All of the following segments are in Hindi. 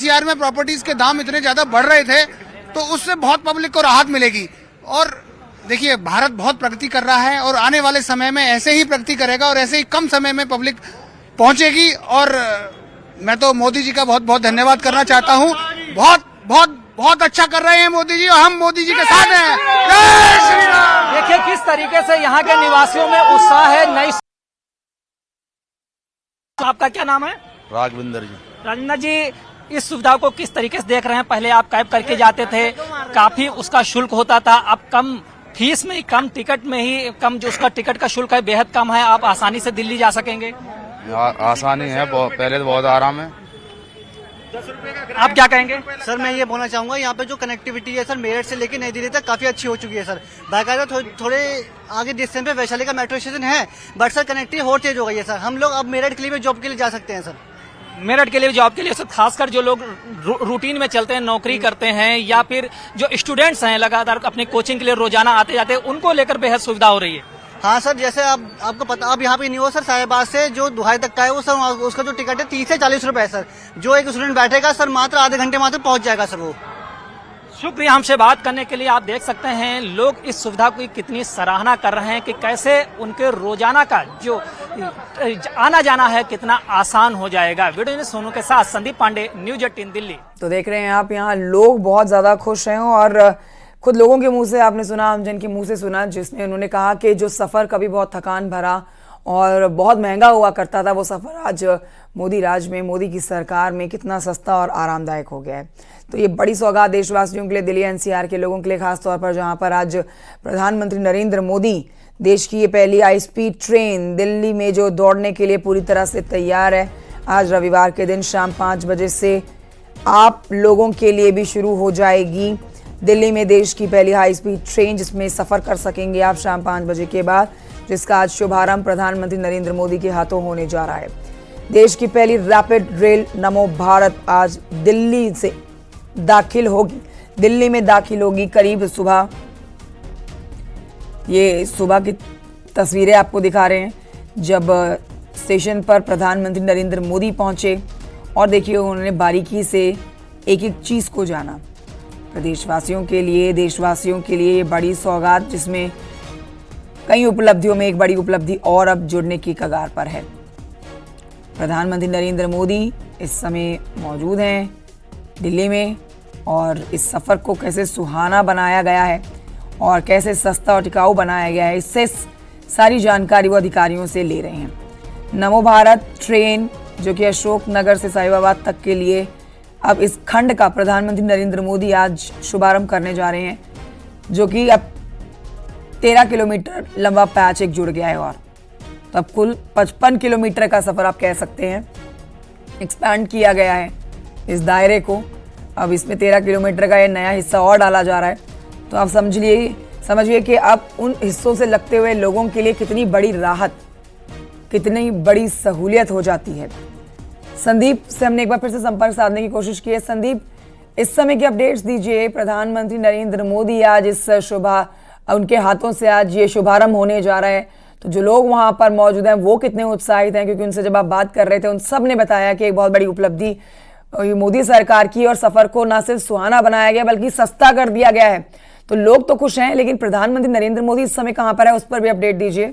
एनसीआर में प्रॉपर्टीज के दाम इतने ज्यादा बढ़ रहे थे तो उससे बहुत पब्लिक को राहत मिलेगी। और देखिए, भारत बहुत प्रगति कर रहा है और आने वाले समय में ऐसे ही प्रगति करेगा और ऐसे ही कम समय में पब्लिक पहुंचेगी। और मैं तो मोदी जी का बहुत बहुत धन्यवाद करना चाहता हूं। बहुत बहुत बहुत अच्छा कर रहे हैं मोदी जी और हम मोदी जी के साथ हैं। जय श्री राम। देखिए किस तरीके से यहाँ के निवासियों में उत्साह है। नई आपका क्या नाम है? राघविंदर जी। राजेंद्र जी, इस सुविधा को किस तरीके से देख रहे हैं? पहले आप कैब करके जाते थे, काफी उसका शुल्क होता था, अब कम फीस में ही, कम टिकट में ही, कम जो उसका टिकट का शुल्क है बेहद कम है, आप आसानी से दिल्ली जा सकेंगे। आसानी है, पहले तो बहुत आराम है। आप क्या कहेंगे? सर मैं ये बोलना चाहूंगा, यहाँ पे जो कनेक्टिविटी है सर मेरठ से लेकर नई दिल्ली तक काफी अच्छी हो चुकी है सर। बाकायदा थोड़े आगे डिस्टेंस पे वैशाली का मेट्रो स्टेशन है, बट सर कनेक्टिविटी और तेज हो गई है सर। हम लोग अब मेरठ के लिए भी जॉब के लिए जा सकते हैं सर। मेरठ के लिए जॉब के लिए सर, खासकर जो लोग रूटीन में चलते हैं, नौकरी करते हैं, या फिर जो स्टूडेंट्स हैं लगातार अपनी कोचिंग के लिए रोजाना आते जाते हैं, उनको लेकर बेहद सुविधा हो रही है। हाँ सर, जैसे आपको पता, अब यहाँ पे नहीं हो सर, साहिबाबाद से जो दुहाई तक का है वो सर, उसका जो टिकट है 30 से 40 रुपए है सर। जो एक स्टूडेंट बैठेगा सर मात्र आधे घंटे मात्र पहुंच जाएगा सर वो। शुक्रिया हमसे बात करने के लिए। आप देख सकते हैं लोग इस सुविधा की कितनी सराहना कर रहे हैं कि कैसे उनके रोजाना का जो आना जाना है कितना आसान हो जाएगा। वीडियो में सोनू के साथ संदीप पांडे, न्यूज 18 दिल्ली। तो देख रहे हैं आप, यहाँ लोग बहुत ज्यादा खुश हैं और खुद लोगों के मुंह से आपने सुना, आमजन के मुंह से सुना, जिसमें उन्होंने कहा कि जो सफर कभी बहुत थकान भरा और बहुत महंगा हुआ करता था, वो सफर आज मोदी राज में, मोदी की सरकार में कितना सस्ता और आरामदायक हो गया है। तो ये बड़ी सौगात देशवासियों के लिए, दिल्ली एनसीआर के लोगों के लिए खास तौर पर, जहां पर आज प्रधानमंत्री नरेंद्र मोदी देश की ये पहली हाई स्पीड ट्रेन दिल्ली में जो दौड़ने के लिए पूरी तरह से तैयार है। आज रविवार के दिन शाम 5 बजे से आप लोगों के लिए भी शुरू हो जाएगी दिल्ली में देश की पहली हाई स्पीड ट्रेन, जिसमें सफर कर सकेंगे आप शाम 5 बजे के बाद, जिसका आज शुभारंभ प्रधानमंत्री नरेंद्र मोदी के हाथों होने जा रहा है। देश की पहली रैपिड रेल नमो भारत आज दिल्ली से दाखिल होगी, दिल्ली में दाखिल होगी करीब सुबह। ये सुबह की तस्वीरें आपको दिखा रहे हैं जब स्टेशन पर प्रधानमंत्री नरेंद्र मोदी पहुंचे और देखिए उन्होंने बारीकी से एक एक चीज को जाना। प्रदेशवासियों के लिए, देशवासियों के लिए ये बड़ी सौगात, जिसमें कई उपलब्धियों में एक बड़ी उपलब्धि और अब जुड़ने की कगार पर है। प्रधानमंत्री नरेंद्र मोदी इस समय मौजूद हैं दिल्ली में और इस सफ़र को कैसे सुहाना बनाया गया है और कैसे सस्ता और टिकाऊ बनाया गया है, इससे सारी जानकारी वो अधिकारियों से ले रहे हैं। नमो भारत ट्रेन जो कि अशोक नगर से साहिबाबाद तक के लिए अब इस खंड का प्रधानमंत्री नरेंद्र मोदी आज शुभारंभ करने जा रहे हैं, जो कि अब 13 किलोमीटर लंबा पैच एक जुड़ गया है और तब कुल 55 किलोमीटर का सफर आप कह सकते हैं एक्सपैंड किया गया है इस दायरे को। अब इसमें 13 किलोमीटर का ये नया हिस्सा और डाला जा रहा है। तो आप समझिए कि अब उन हिस्सों से लगते हुए लोगों के लिए कितनी बड़ी राहत, कितनी बड़ी सहूलियत हो जाती है। संदीप से हमने एक बार फिर से संपर्क साधने की कोशिश की है। संदीप, इस समय की अपडेट्स दीजिए। प्रधानमंत्री नरेंद्र मोदी आज इस उनके हाथों से आज ये शुभारंभ होने जा रहा है, तो जो लोग वहां पर मौजूद हैं वो कितने उत्साहित हैं? क्योंकि उनसे जब आप बात कर रहे थे उन सब ने बताया कि एक बहुत बड़ी उपलब्धि मोदी सरकार की और सफर को न सिर्फ सुहाना बनाया गया बल्कि सस्ता कर दिया गया है। तो लोग तो खुश हैं, लेकिन प्रधानमंत्री नरेंद्र मोदी इस समय कहां पर है, उस पर भी अपडेट दीजिए।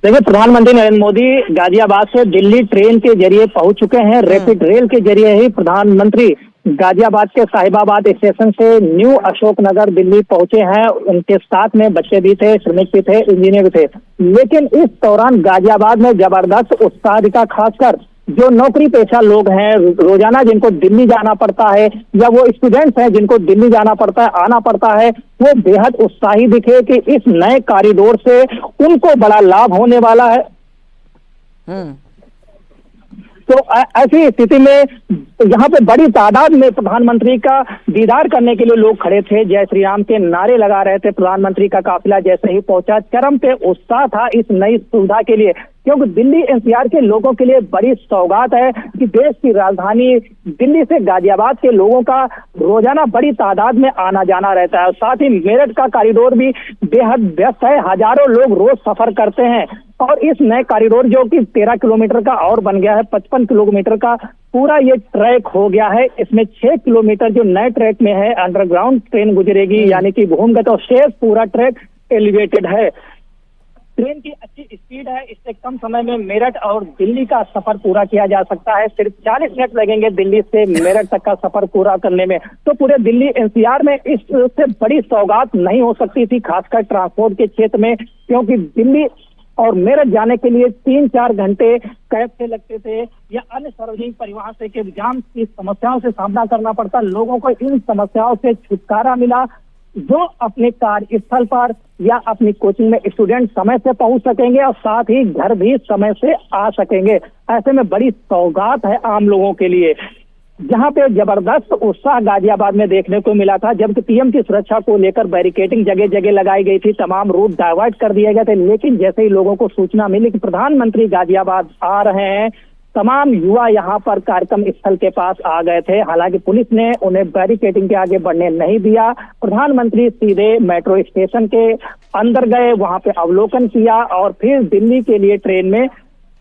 देखिए, प्रधानमंत्री नरेंद्र मोदी गाजियाबाद से दिल्ली ट्रेन के जरिए पहुंच चुके हैं। रैपिड रेल के जरिए ही प्रधानमंत्री गाजियाबाद के साहिबाबाद स्टेशन से न्यू अशोक नगर दिल्ली पहुंचे हैं। उनके साथ में बच्चे भी थे, श्रमिक भी थे, इंजीनियर भी थे। लेकिन इस दौरान गाजियाबाद में जबरदस्त उत्साह दिखा, खासकर जो नौकरी पेशा लोग हैं, रोजाना जिनको दिल्ली जाना पड़ता है, या वो स्टूडेंट्स हैं जिनको दिल्ली जाना पड़ता है, आना पड़ता है, वो बेहद उत्साही दिखे कि इस नए कॉरिडोर से उनको बड़ा लाभ होने वाला है। तो ऐसी स्थिति में यहाँ पे बड़ी तादाद में प्रधानमंत्री का दीदार करने के लिए लोग खड़े थे, जय श्री राम के नारे लगा रहे थे। प्रधानमंत्री का काफिला जैसे ही पहुंचा, चरम पे उत्साह था इस नई सुविधा के लिए, क्योंकि दिल्ली एनसीआर के लोगों के लिए बड़ी सौगात है कि देश की राजधानी दिल्ली से गाजियाबाद के लोगों का रोजाना बड़ी तादाद में आना जाना रहता है। साथ ही मेरठ का कॉरिडोर भी बेहद व्यस्त है, हजारों लोग रोज सफर करते हैं। और इस नए कॉरिडोर जो कि 13 किलोमीटर का और बन गया है, 55 किलोमीटर का पूरा ये ट्रैक हो गया है। इसमें 6 किलोमीटर जो नए ट्रैक में है अंडरग्राउंड ट्रेन गुजरेगी, यानी कि भूमिगत, और शेष पूरा ट्रैक एलिवेटेड है। ट्रेन की अच्छी स्पीड है, इससे कम समय में मेरठ और दिल्ली का सफर पूरा किया जा सकता है। सिर्फ 40 मिनट लगेंगे दिल्ली से मेरठ तक का सफर पूरा करने में। तो पूरे दिल्ली एनसीआर में इससे बड़ी सौगात नहीं हो सकती थी, खासकर ट्रांसपोर्ट के क्षेत्र में, क्योंकि दिल्ली और मेरठ जाने के लिए 3-4 घंटे कैब से लगते थे या अन्य सार्वजनिक परिवहन से के जाम की समस्याओं से सामना करना पड़ता। लोगों को इन समस्याओं से छुटकारा मिला, जो अपने कार्यस्थल पर या अपनी कोचिंग में स्टूडेंट समय से पहुंच सकेंगे और साथ ही घर भी समय से आ सकेंगे। ऐसे में बड़ी सौगात है आम लोगों के लिए। जहां पे जबरदस्त उत्साह गाजियाबाद में देखने को मिला था, जबकि पीएम की सुरक्षा को लेकर बैरिकेडिंग जगह जगह लगाई गई थी, तमाम रूट डाइवर्ट कर दिए गए थे। लेकिन जैसे ही लोगों को सूचना मिली कि प्रधानमंत्री गाजियाबाद आ रहे हैं, तमाम युवा यहां पर कार्यक्रम स्थल के पास आ गए थे। हालांकि पुलिस ने उन्हें बैरिकेडिंग के आगे बढ़ने नहीं दिया। प्रधानमंत्री सीधे मेट्रो स्टेशन के अंदर गए, वहां पे अवलोकन किया और फिर दिल्ली के लिए ट्रेन में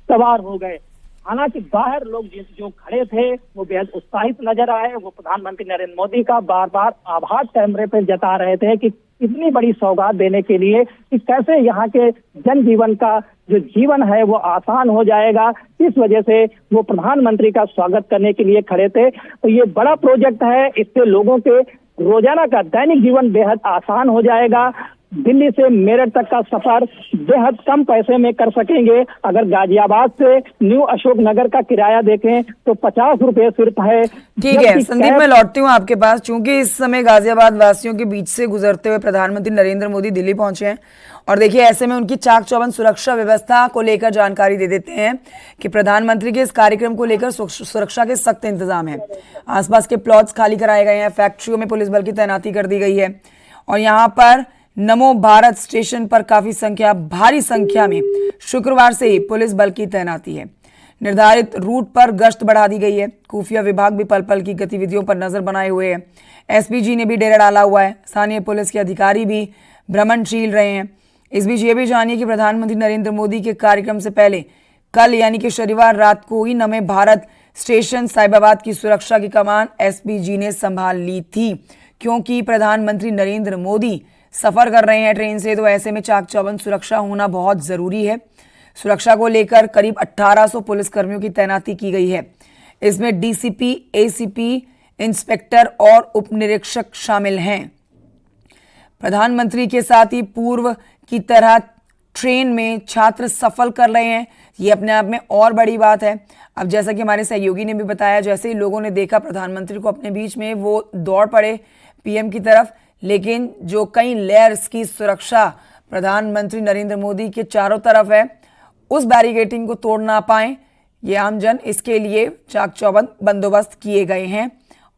सवार हो गए। हालांकि बाहर लोग जो खड़े थे वो बेहद उत्साहित नजर आए। वो प्रधानमंत्री नरेंद्र मोदी का बार बार आभार कैमरे पर जता रहे थे कि इतनी बड़ी सौगात देने के लिए, कि कैसे यहाँ के जनजीवन का जो जीवन है वो आसान हो जाएगा। इस वजह से वो प्रधानमंत्री का स्वागत करने के लिए खड़े थे। तो ये बड़ा प्रोजेक्ट है, इससे लोगों के रोजाना का दैनिक जीवन बेहद आसान हो जाएगा। दिल्ली से मेरठ तक का सफर बेहद कम पैसे में कर सकेंगे। अगर गाजियाबाद से न्यू अशोक नगर का किराया देखें तो 50 रुपए सिर्फ है। ठीक है संदीप, मैं लौटती हूँ आपके पास, चूंकि इस समय गाजियाबाद वासियों के बीच से गुजरते हुए प्रधानमंत्री नरेंद्र मोदी दिल्ली पहुंचे हैं और देखिए ऐसे में उनकी चाक चौबंद सुरक्षा व्यवस्था को लेकर जानकारी दे देते हैं कि प्रधानमंत्री के इस कार्यक्रम को लेकर सुरक्षा के सख्त इंतजाम है। आसपास के प्लॉट्स खाली कराए गए हैं, फैक्ट्रियों में पुलिस बल की तैनाती कर दी गई है और यहाँ पर नमो भारत स्टेशन पर भारी संख्या में शुक्रवार से ही पुलिस बल की तैनाती है। निर्धारित रूट पर गश्त बढ़ा दी गई है। खुफिया विभाग भी पल पल की गतिविधियों पर नजर बनाए हुए है। एसपीजी ने भी डेरा डाला हुआ है। स्थानीय पुलिस के अधिकारी भी भ्रमणशील रहे हैं। इस बीच ये भी जानिए कि प्रधानमंत्री नरेंद्र मोदी के कार्यक्रम से पहले कल यानी कि शनिवार रात को ही नमे भारत स्टेशन साहिबाबाद की सुरक्षा की कमान एसपीजी ने संभाल ली थी, क्योंकि प्रधानमंत्री नरेंद्र मोदी सफर कर रहे हैं ट्रेन से, तो ऐसे में चाक चौबंद सुरक्षा होना बहुत जरूरी है। सुरक्षा को लेकर करीब 1800 पुलिसकर्मियों की तैनाती की गई है। इसमें डीसीपी, एसीपी, इंस्पेक्टर और उप निरीक्षक शामिल हैं। प्रधानमंत्री के साथ ही पूर्व की तरह ट्रेन में छात्र सफर कर रहे हैं, ये अपने आप में और बड़ी बात है। अब जैसा कि हमारे सहयोगी ने भी बताया, जैसे ही लोगों ने देखा प्रधानमंत्री को अपने बीच में, वो दौड़ पड़े पीएम की तरफ। लेकिन जो कई लेयर्स की सुरक्षा प्रधानमंत्री नरेंद्र मोदी के चारों तरफ है, उस बैरिकेडिंग को तोड़ ना पाए ये आमजन, इसके लिए चाक चौबंद बंदोबस्त किए गए हैं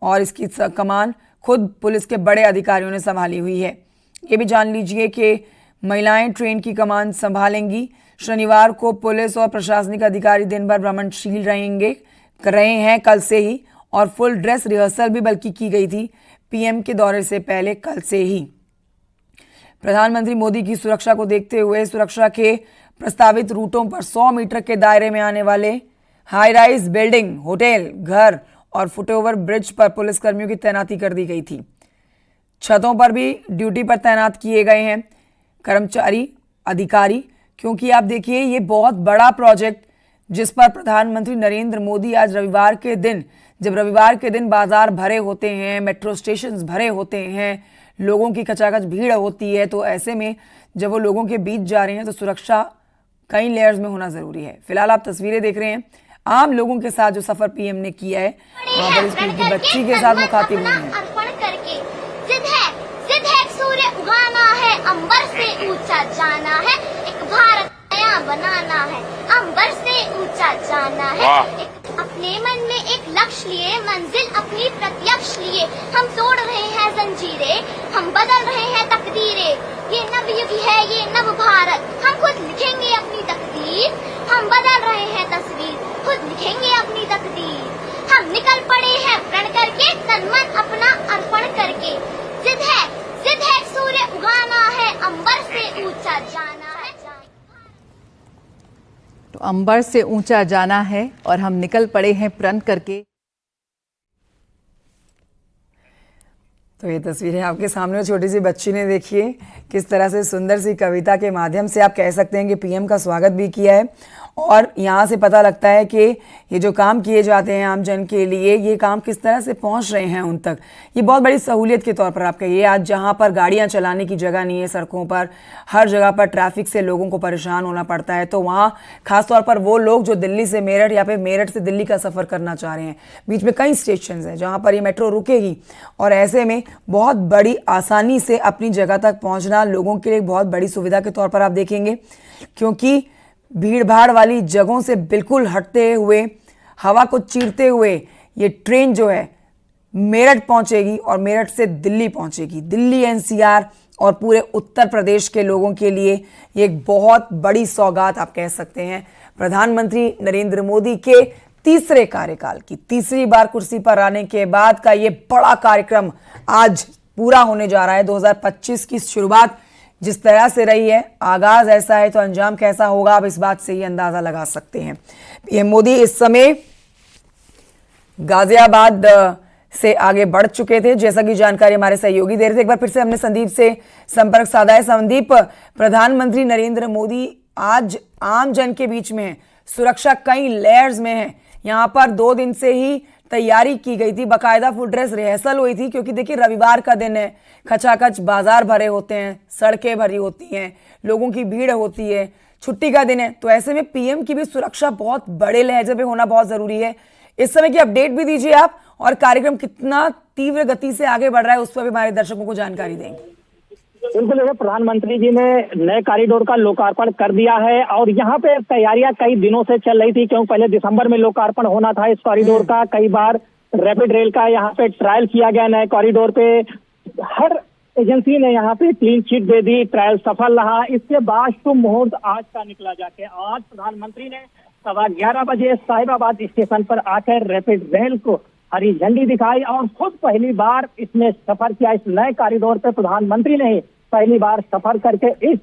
और इसकी कमान खुद पुलिस के बड़े अधिकारियों ने संभाली हुई है। ये भी जान लीजिए कि महिलाएं ट्रेन की कमान संभालेंगी। शनिवार को पुलिस और प्रशासनिक अधिकारी दिन भर भ्रमणशील रहे हैं कल से ही, और फुल ड्रेस रिहर्सल भी बल्कि की गई थी पीएम के दौरे से पहले कल से ही। प्रधानमंत्री मोदी की सुरक्षा को देखते हुए सुरक्षा के प्रस्तावित रूटों पर 100 मीटर के दायरे में आने वाले हाई राइज बिल्डिंग, होटल, घर और फुटओवर ब्रिज पर पुलिसकर्मियों की तैनाती कर दी गई थी। छतों पर भी ड्यूटी पर तैनात किए गए हैं कर्मचारी, अधिकारी, क्योंकि आप देखिए ये बहुत बड़ा प्रोजेक्ट जिस पर प्रधानमंत्री नरेंद्र मोदी आज रविवार के दिन, जब रविवार के दिन बाजार भरे होते हैं, मेट्रो स्टेशंस भरे होते हैं, लोगों की खचाखच भीड़ होती है, तो ऐसे में जब वो लोगों के बीच जा रहे हैं तो सुरक्षा कई लेयर्स में होना जरूरी है। फिलहाल आप तस्वीरें देख रहे हैं आम लोगों के साथ जो सफर पीएम ने किया है, वहां पर स्कूल की बच्ची के साथ मुखातिब हुए हैं। सूर्य उगाना है, अंबर से ऊंचा जाना है, एक भारत नया बनाना है, अंबर से ऊंचा जाना है। अपने मन में एक लक्ष्य लिए, मंजिल अपनी प्रत्यक्ष लिए, हम तोड़ रहे हैं जंजीरें, हम बदल रहे हैं तकदीरें। ये नवयुग है, ये नव भारत, हम खुद लिखेंगे अपनी तकदीर, हम बदल रहे हैं तस्वीर, खुद लिखेंगे अपनी तकदीर। हम निकल पड़े हैं प्रण करके, तन मन अपना अर्पण करके। जिद है सूर्य उगाना है, अंबर से ऊंचा जाना है। अंबर से ऊंचा जाना है और हम निकल पड़े हैं प्रण करके। तो ये तस्वीरें आपके सामने छोटी सी बच्ची ने देखिए किस तरह से सुंदर सी कविता के माध्यम से आप कह सकते हैं कि पीएम का स्वागत भी किया है। और यहाँ से पता लगता है कि ये जो काम किए जाते हैं आम जन के लिए, ये काम किस तरह से पहुँच रहे हैं उन तक। ये बहुत बड़ी सहूलियत के तौर पर आप कहिए, आज जहाँ पर गाड़ियाँ चलाने की जगह नहीं है सड़कों पर, हर जगह पर ट्रैफिक से लोगों को परेशान होना पड़ता है, तो वहाँ खासतौर पर वो लोग जो दिल्ली से मेरठ या फिर मेरठ से दिल्ली का सफ़र करना चाह रहे हैं, बीच में कई स्टेशन हैं जहाँ पर ये मेट्रो रुकेगी और ऐसे में बहुत बड़ी आसानी से अपनी जगह तक पहुँचना लोगों के लिए बहुत बड़ी सुविधा के तौर पर आप देखेंगे, क्योंकि भीड़ भाड़ वाली जगहों से बिल्कुल हटते हुए, हवा को चीरते हुए ये ट्रेन जो है मेरठ पहुंचेगी और मेरठ से दिल्ली पहुंचेगी। दिल्ली एनसीआर और पूरे उत्तर प्रदेश के लोगों के लिए ये एक बहुत बड़ी सौगात आप कह सकते हैं। प्रधानमंत्री नरेंद्र मोदी के तीसरे कार्यकाल की तीसरी बार कुर्सी पर आने के बाद का ये बड़ा कार्यक्रम आज पूरा होने जा रहा है। 2025 की शुरुआत जिस तरह से रही है, आगाज ऐसा है तो अंजाम कैसा होगा, आप इस बात से ही अंदाजा लगा सकते हैं। पीएम मोदी इस समय गाजियाबाद से आगे बढ़ चुके थे, जैसा कि जानकारी हमारे सहयोगी दे रहे थे। एक बार फिर से हमने संदीप से संपर्क साधा है। संदीप, प्रधानमंत्री नरेंद्र मोदी आज आम जन के बीच में है, सुरक्षा कई लेयर्स में है। यहाँ पर 2 दिन से ही तैयारी की गई थी, बाकायदा फुल ड्रेस रिहर्सल हुई थी, क्योंकि देखिए रविवार का दिन है, खचाखच बाजार भरे होते हैं, सड़कें भरी होती हैं, लोगों की भीड़ होती है, छुट्टी का दिन है, तो ऐसे में पीएम की भी सुरक्षा बहुत बड़े लहजे पे होना बहुत जरूरी है। इस समय की अपडेट भी दीजिए आप, और कार्यक्रम कितना तीव्र गति से आगे बढ़ रहा है उस पर भी हमारे दर्शकों को जानकारी देंगे। बिल्कुल, प्रधानमंत्री जी ने नए कॉरिडोर का लोकार्पण कर दिया है और यहाँ पे तैयारियां कई दिनों से चल रही थी, क्योंकि पहले दिसंबर में लोकार्पण होना था इस कॉरिडोर का। कई बार रैपिड रेल का यहाँ पे ट्रायल किया गया नए कॉरिडोर पे, हर एजेंसी ने यहाँ पे क्लीन चिट दे दी, ट्रायल सफल रहा। इसके बाद शुभ मुहूर्त आज का निकला जाके आज प्रधानमंत्री ने 11:15 बजे साहिबाबाद स्टेशन पर आकर रैपिड रेल को हरी झंडी दिखाई और खुद पहली बार इसमें सफर किया। इस नए कॉरिडोर पे प्रधानमंत्री ने पहली बार सफर करके इस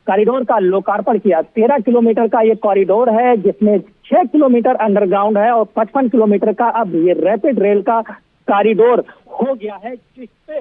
कॉरिडोर का लोकार्पण किया। 13 किलोमीटर का ये कॉरिडोर है, जिसमें 6 किलोमीटर अंडरग्राउंड है और 55 किलोमीटर का अब ये रैपिड रेल का कॉरिडोर हो गया है, जिससे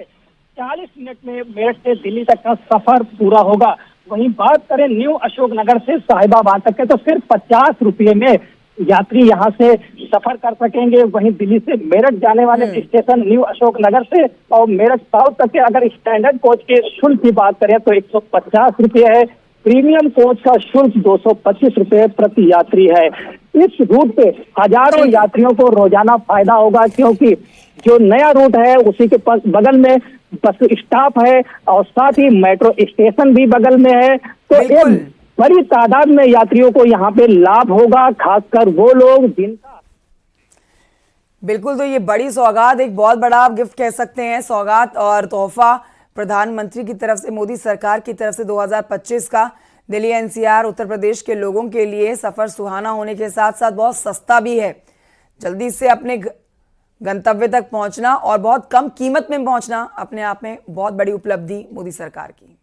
40 मिनट में मेरठ से दिल्ली तक का सफर पूरा होगा। वहीं बात करें न्यू अशोकनगर से साहिबाबाद तक के, तो सिर्फ 50 रुपये में यात्री यहाँ से सफर कर सकेंगे। वहीं दिल्ली से मेरठ जाने वाले स्टेशन न्यू अशोकनगर से और मेरठ साउथ तक के अगर स्टैंडर्ड कोच के शुल्क की बात करें तो 150 रुपये है। प्रीमियम कोच का शुल्क 225 रुपये प्रति यात्री है। इस रूट पे हजारों यात्रियों को रोजाना फायदा होगा, क्योंकि जो नया रूट है उसी के बगल में बस स्टॉप है और साथ ही मेट्रो स्टेशन भी बगल में है, तो एक बड़ी तादाद में यात्रियों को यहाँ पे लाभ होगा, खासकर वो लोग जिनका। बिल्कुल, तो ये बड़ी सौगात, एक बहुत बड़ा आप गिफ्ट कह सकते हैं, सौगात और तोहफा प्रधानमंत्री की तरफ से, मोदी सरकार की तरफ से 2025 का दिल्ली एनसीआर उत्तर प्रदेश के लोगों के लिए सफर सुहाना होने के साथ साथ बहुत सस्ता भी है। जल्दी से अपने गंतव्य तक पहुंचना और बहुत कम कीमत में पहुंचना अपने आप में बहुत बड़ी उपलब्धि मोदी सरकार की।